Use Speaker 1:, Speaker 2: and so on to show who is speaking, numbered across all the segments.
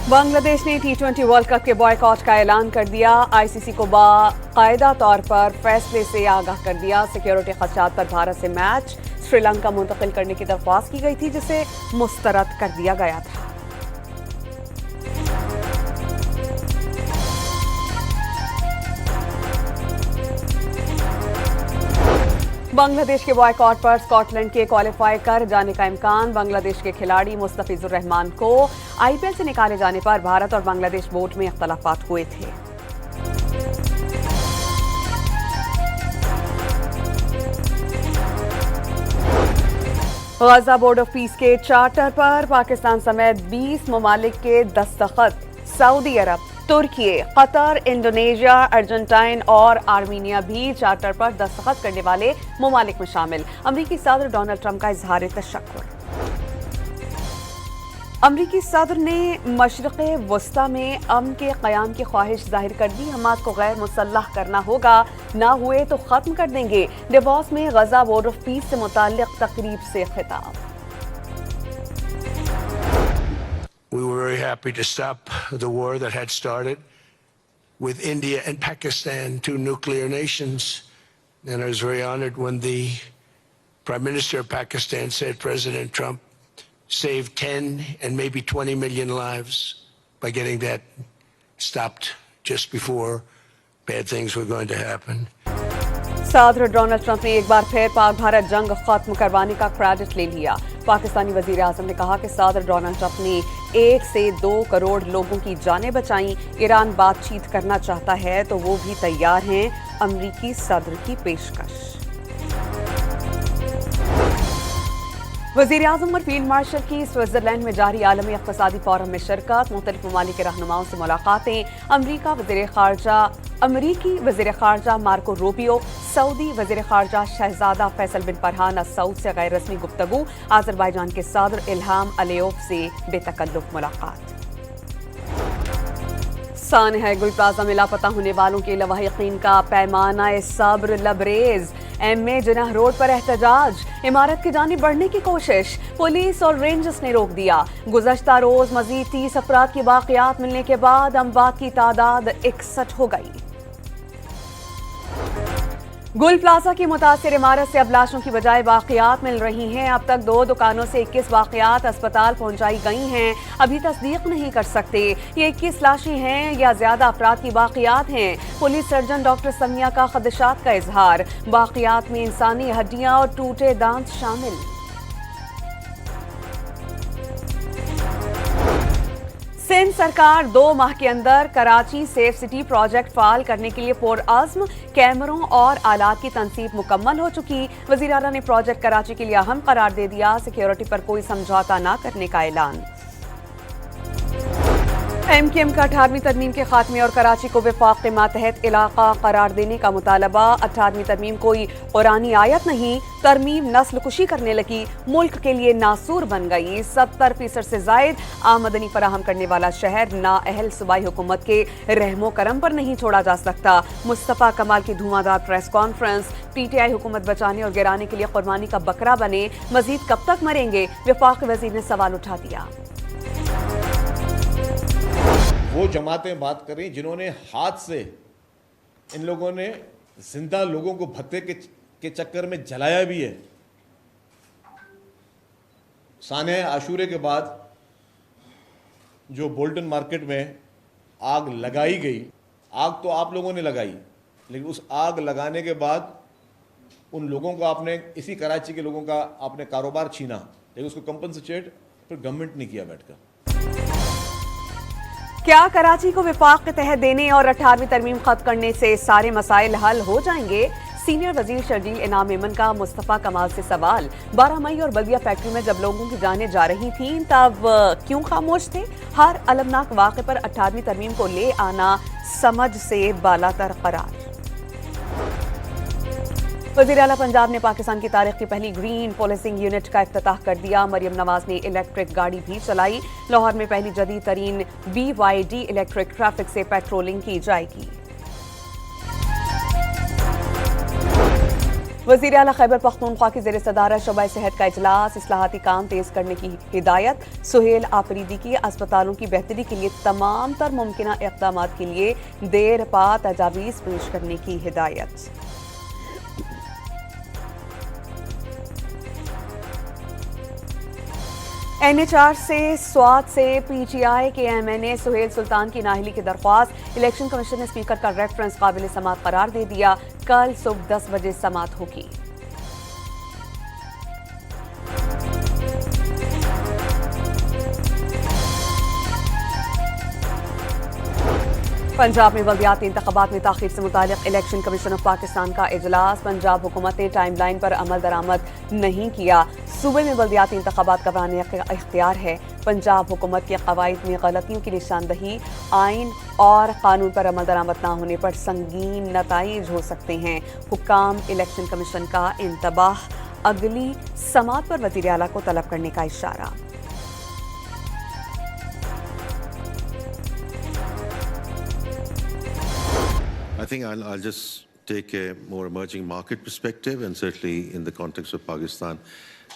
Speaker 1: बांग्लादेश ने T20 world cup के boycott का ऐलान कर दिया। आईसीसी को बाकायदा तौर पर फैसले से आगाह कर दिया। सिक्योरिटी खदशात पर भारत से मैच श्रीलंका मुंतकिल करने की दरख्वास्त की गई थी, जिसे मुस्तरद कर दिया गया था। बांग्लादेश के बॉयकॉट पर स्कॉटलैंड के क्वालिफाई कर जाने का इम्कान। बांग्लादेश के खिलाड़ी मुस्तफिजुर रहमान को आईपीएल से निकाले जाने पर भारत और बांग्लादेश बोर्ड में इख्तलाफात हुए थे। गजा बोर्ड ऑफ पीस के चार्टर पर पाकिस्तान समेत 20 ममालिक के दस्तखत। सऊदी अरब, तुर्की, कतर, इंडोनेशिया, अर्जेंटाइन और आर्मीनिया भी चार्टर पर दस्तखत करने वाले ममालिक में शामिल। अमरीकी सदर डोनाल्ड ट्रंप का इजहार तशक्कुर। अमरीकी सदर ने मशरिक़ वस्ता में अमन के क़याम की ख्वाहिश जाहिर कर दी। हमास को गैर मुसल्लह करना होगा, ना हुए तो ख़त्म कर देंगे। डेवॉस में गजा बोर्ड ऑफ पीस से मुताल्लिक़ तकरीब से खिताब।
Speaker 2: We were very happy to stop the war that had started with India and Pakistan, two nuclear nations. And I was very honored when the Prime Minister of Pakistan said President Trump saved 10 and maybe 20 million lives by getting that stopped just before bad things were going to happen.
Speaker 1: सदर Donald Trump ने एक बार फिर पाक भारत जंग खत्म करवाने का credit ले लिया। पाकिस्तानी वजीर आजम ने कहा कि सदर डोनाल्ड ट्रंप ने 1 से 2 करोड़ लोगों की जानें बचाई। ईरान बातचीत करना चाहता है तो वो भी तैयार हैं। अमरीकी सदर की पेशकश। वजीर आजम और फील्ड मार्शल की स्विट्जरलैंड में जारी आलमी इक़्तिसादी फोरम में शिरकत। मुख्तलिफ ममालिक के रहनुमाओं से मुलाकातें। अमरीकी वज़ीर ख़ारजा मार्को रूबियो, सऊदी वज़ीर ख़ारजा शहजादा फैसल बिन फरहान अल सऊद से गैर रस्मी गुफ्तगू। आज़रबाईजान के सदर इल्हाम अलियोव से बेतकल्लुफ़ मुलाकात। सानहा गुल प्लाजा में लापता होने वालों के लवाहिकीन का पैमाना सब्र लबरेज। एमए जिनाह रोड पर एहतजाज। इमारत की जानिब बढ़ने की कोशिश, पुलिस और रेंजर्स ने रोक दिया। गुज़श्ता रोज मजीद 30 अफराद की बाक़ियात मिलने के बाद अमवात की तादाद 61 हो गई। गुल प्लाजा की मुतासिर इमारत से अब लाशों की बजाय बाक़ियात मिल रही हैं। अब तक 2 दुकानों से 21 बाक़ियात अस्पताल पहुंचाई गई हैं। अभी तस्दीक नहीं कर सकते ये 21 लाशें हैं या ज्यादा अफराद की बाक़ियात हैं। पुलिस सर्जन डॉक्टर समिया का खदशात का इजहार। बाक़ियात में इंसानी हड्डियां और टूटे दांत शामिल। सिंध सरकार 2 माह के अंदर कराची सेफ सिटी प्रोजेक्ट फाल करने के लिए पुरअज़्म। कैमरों और आलात की तनसीब मुकम्मल हो चुकी। वज़ीर आला ने प्रोजेक्ट कराची के लिए अहम करार दे दिया। सिक्योरिटी पर कोई समझौता न करने का ऐलान। एमकेएम का 18वीं तरमीम के खात्मे और कराची को वफाक के मातहत इलाका करार देने का मुतालबा। 18वीं तरमीम कोई कुरानी आयत नहीं, तरमीम नस्ल कुशी करने लगी, मुल्क के लिए नासूर बन गई। 70% से जायद आमदनी फराहम करने वाला शहर नाअहल सूबाई हुकूमत के रहमो करम पर नहीं छोड़ा जा सकता। मुस्तफ़ा कमाल की धुआंधार प्रेस कॉन्फ्रेंस। पीटीआई हुकूमत बचाने और गिराने के लिए कुर्बानी का बकरा बने, मजीद कब तक मरेंगे? वफाक वजीर ने सवाल उठा दिया।
Speaker 3: वो जमातें बात कर रही जिन्होंने हाथ से इन लोगों ने जिंदा लोगों को भत्ते के चक्कर में जलाया भी है। साने आशूरे के बाद जो बोल्टन मार्केट में आग लगाई गई, आग तो आप लोगों ने लगाई, लेकिन उस आग लगाने के बाद उन लोगों को आपने, इसी कराची के लोगों का आपने कारोबार छीना, लेकिन उसको कंपनसेट फिर गवर्नमेंट ने किया बैठकर।
Speaker 1: क्या कराची को विफाक के तहत देने और 18वीं तरमीम खत्म करने से सारे मसाइल हल हो जाएंगे? सीनियर वजीर शर्जील इनाम मेमन का मुस्तफ़ा कमाल से सवाल। 12 मई और बल्दिया फैक्ट्री में जब लोगों की जानें जा रही थीं तब क्यों खामोश थे? हर अलमनाक वाक़े पर 18वीं तरमीम को ले आना समझ से बालातर करार। वज़ीर आला पंजाब ने पाकिस्तान की तारीख की पहली ग्रीन पोलिसिंग यूनिट का इफ्तिताह कर दिया। मरियम नवाज ने इलेक्ट्रिक गाड़ी भी चलाई। लाहौर में पहली जदीद तरीन BYD इलेक्ट्रिक ट्रैफिक से पेट्रोलिंग की जाएगी। वज़ीर आला खैबर पख्तूनख्वा की ज़ेर सदारत शोबा सेहत का इजलास, इस्लाहाती काम तेज करने की हिदायत। सुहेल आफरीदी की अस्पतालों की बेहतरी के लिए तमाम तर मुमकिन इक़दाम के लिए देर पा तजावीज़ पेश करने की हिदायत। NHR से स्वाद से PTI के MNA सुहेल सुल्तान की नाहली की दरख्वास्त। इलेक्शन कमीशन ने स्पीकर का रेफरेंस काबिल समात करार दे दिया। कल सुबह 10 बजे समात होगी। पंजाब में बल्दियाती इंतखाबात में ताखीर से मुतालिक इलेक्शन कमीशन ऑफ पाकिस्तान का इजलास। पंजाब हुकूमत ने टाइमलाइन पर अमल दरामद नहीं किया। सूबे में बल्दियाती इंतखाबात करवाने का इख्तियार है। पंजाब हुकूमत के कवायद में गलतियों की निशानदही, आइन और कानून पर अमल दरामद न होने पर संगीन नताइज हो सकते हैं। हुक्काम इलेक्शन कमीशन का इंतबाह, अगली समात पर वज़ीर आला को तलब करने का इशारा।
Speaker 4: I think I'll just take a more emerging market perspective, and certainly in the context of Pakistan.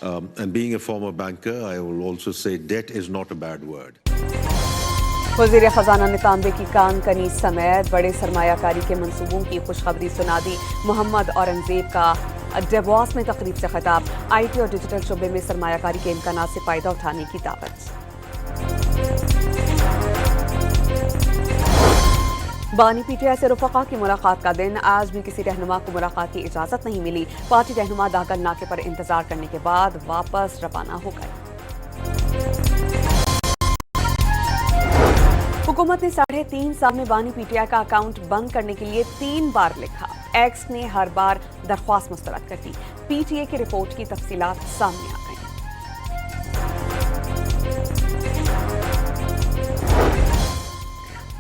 Speaker 4: And being a former banker, I will also say debt is not a bad word.
Speaker 1: वज़ीर ख़ज़ाना ने तांबे की कान कनी समेत बड़े सरमायाकारी के मंसूबों की खुशखबरी सुना दी। मोहम्मद औरंगजेब का डेवॉस में तकरीब से खिताब। IT और डिजिटल शोबे में सरमायाकारी के इम्कानात से फ़ायदा उठाने की दावत। बानी PTI से रुफ़क़ा की मुलाकात का दिन। आज भी किसी रहनुमा को मुलाकात की इजाज़त नहीं मिली। पार्टी रहनुमा दाखिल नाके पर इंतजार करने के बाद वापस रवाना हो गए। हुकूमत ने 3.5 साल में बानी PTI का अकाउंट बंद करने के लिए 3 बार लिखा। एक्स ने हर बार दरख्वास्त मुस्तरद कर दी। PTA की रिपोर्ट की तफसीलात सामने आ गई।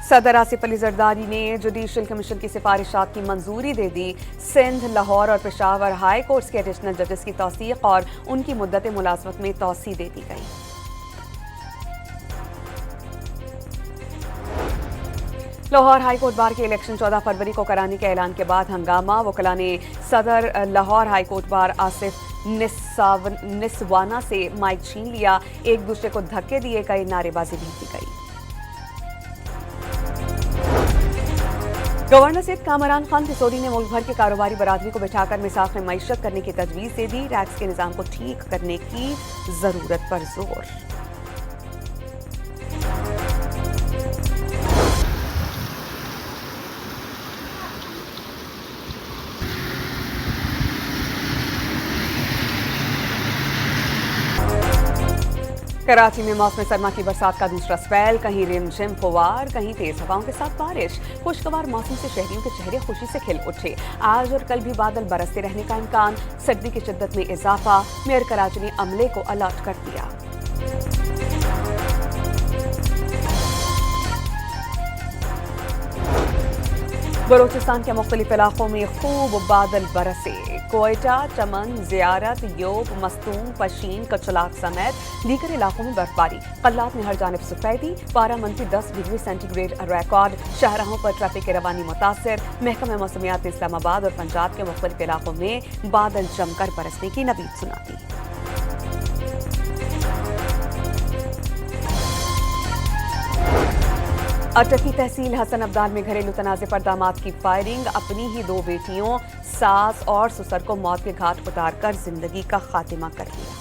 Speaker 1: सदर आसिफ अली जरदारी ने जुडिशल कमीशन की सिफारिशात की मंजूरी दे दी। सिंध, लाहौर और पेशावर हाई कोर्ट्स के एडिशनल जजेस की तौसीक और उनकी मुद्दत मुलाजमत में तौसी दे दी गई। लाहौर हाई कोर्ट बार के इलेक्शन 14 फरवरी को कराने के ऐलान के बाद हंगामा। वकला ने सदर Lahore high court bar Asif निस्वाना से माइक छीन लिया। एक दूसरे को धक्के दिए गए, नारेबाजी भी की गई। गवर्नर सैयद कामरान खान सिसोदी ने मुल्क भर की कारोबारी बरादरी को बिठाकर मिसाख में मईशत करने की तजवीज़ दे दी। टैक्स के निज़ाम को ठीक करने की जरूरत पर जोर। कराची में मौसम सरमा की बरसात का दूसरा स्पेल। कहीं रिमझिम फुवार, कहीं तेज हवाओं के साथ बारिश। खुशगवार मौसम से शहरियों के चेहरे खुशी से खिल उठे। आज और कल भी बादल बरसते रहने का इम्कान। सर्दी की शिद्दत में इजाफा। मेयर कराची ने अमले को अलर्ट कर दिया। बलोचिस्तान के मुख्तलिफ इलाकों में खूब बादल बरसे। कोयटा, चमन, ज़ियारत, योब, मस्तूम, पशीन, कचलाक समेत दीगर इलाकों में बर्फबारी। कल्लात में हर जानिब सफेदी। पारा -10 डिग्री सेंटीग्रेड रिकॉर्ड। शाहराहों पर ट्रैफिक की रवानी मुतासर। महकमा मौसमियात इस्लामाबाद और पंजाब के मुख्तलिफ इलाकों में बादल जमकर बरसने की नवीद सुनाती। अटकी तहसील हसन अब्दाल में घरेलू तनाज़े पर दामाद की फायरिंग। अपनी ही 2 बेटियों, सास और ससुर को मौत के घाट उतारकर जिंदगी का खात्मा कर लिया।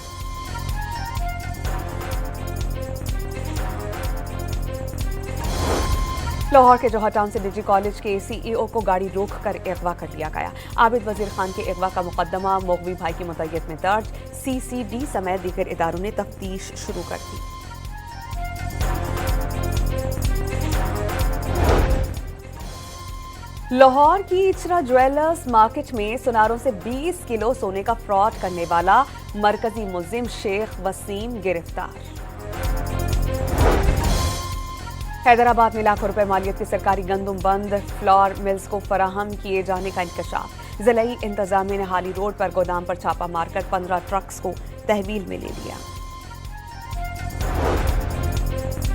Speaker 1: लाहौर के जौहर टाउन से निजी कॉलेज के CEO को गाड़ी रोक कर अगवा कर लिया गया। आबिद वजीर खान के अगवा का मुकदमा मोगवी भाई की मुतय्यत में दर्ज। CCD समेत दीगर इदारों ने तफ्तीश शुरू कर दी। लाहौर की इचरा ज्वेलर्स मार्केट में सुनारों से 20 किलो सोने का फ्रॉड करने वाला मरकजी मुलजिम शेख वसीम गिरफ्तार। हैदराबाद में लाखों रुपए मालियत की सरकारी गंदुम बंद फ्लोर मिल्स को फराहम किए जाने का इंकशाफ। जिलाई इंतजामिया ने हाली रोड पर गोदाम पर छापा मारकर 15 ट्रक्स को तहवील में ले लिया।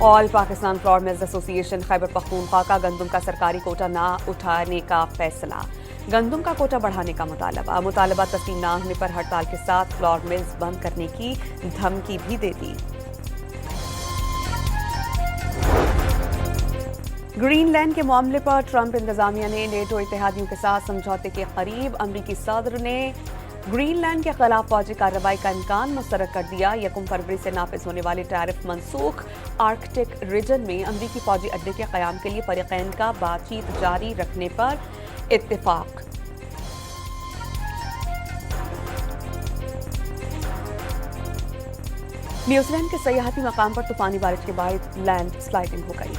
Speaker 1: All Pakistan flour mills association Khyber Pakhtunkhwa का गंदुम का सरकारी कोटा ना उठाने का फैसला। गंदम का कोटा बढ़ाने का मुतालबा तस्लीम न होने पर हड़ताल के साथ फ्लोर मिल्स बंद करने की धमकी भी दे दी। ग्रीनलैंड के मामले पर ट्रंप इंतजामिया ने नेटो इत्तेहादियों के साथ समझौते के करीब। अमरीकी सदर ने ग्रीनलैंड के खिलाफ फौजी कार्रवाई का इम्कान मुस्तरद कर दिया। 1 फरवरी से नाफिज होने वाले टैरिफ मनसूख। आर्कटिक रीजन में अमरीकी फौजी अड्डे के क़याम के लिए फरीक़ैन का बातचीत जारी रखने पर इत्तेफाक। न्यूजीलैंड के सयाहती मकाम पर तूफानी बारिश के बाद लैंड स्लाइडिंग हो गई।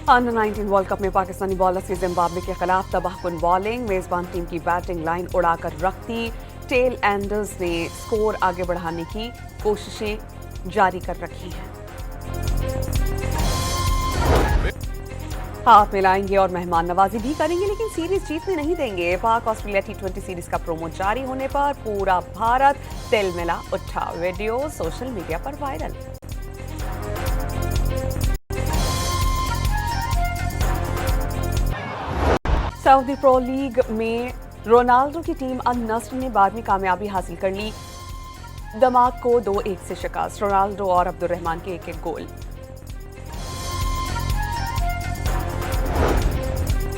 Speaker 1: अंडर 19 वर्ल्ड कप में पाकिस्तानी बॉलर्स की जिम्बाब्वे के खिलाफ तबाहकुन बॉलिंग। मेजबान टीम की बैटिंग लाइन उड़ाकर रख दी। टेल एंडर्स ने स्कोर आगे बढ़ाने की कोशिशें जारी कर रखी हैं। हाथ मिलाएंगे और मेहमान नवाजी भी करेंगे, लेकिन सीरीज जीतने नहीं देंगे। पाक ऑस्ट्रेलिया T20 सीरीज का प्रोमो जारी होने पर पूरा भारत तिल मिला उठा। वीडियो सोशल मीडिया पर वायरल। सऊदी प्रो लीग में रोनाल्डो की टीम अल नस्र ने बाद में कामयाबी हासिल कर ली। दमाग को 2-1 से शिकस्त। रोनाल्डो और अब्दुर्रहमान के 1-1 गोल।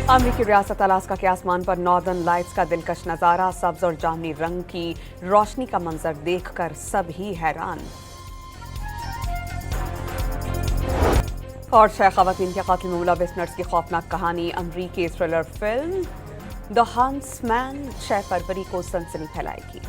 Speaker 1: अमरीकी रियासत अलास्का के आसमान पर नॉर्दर्न लाइट्स का दिलकश नजारा। सब्ज और जामुनी रंग की रोशनी का मंजर देखकर सभी हैरान। और 6 खवातीन के कातिल में मुलविस नर्स की खौफनाक कहानी। अमरीकी थ्रिलर फिल्म द हंट्समैन 6 फरवरी को सनसनी फैलाएगी।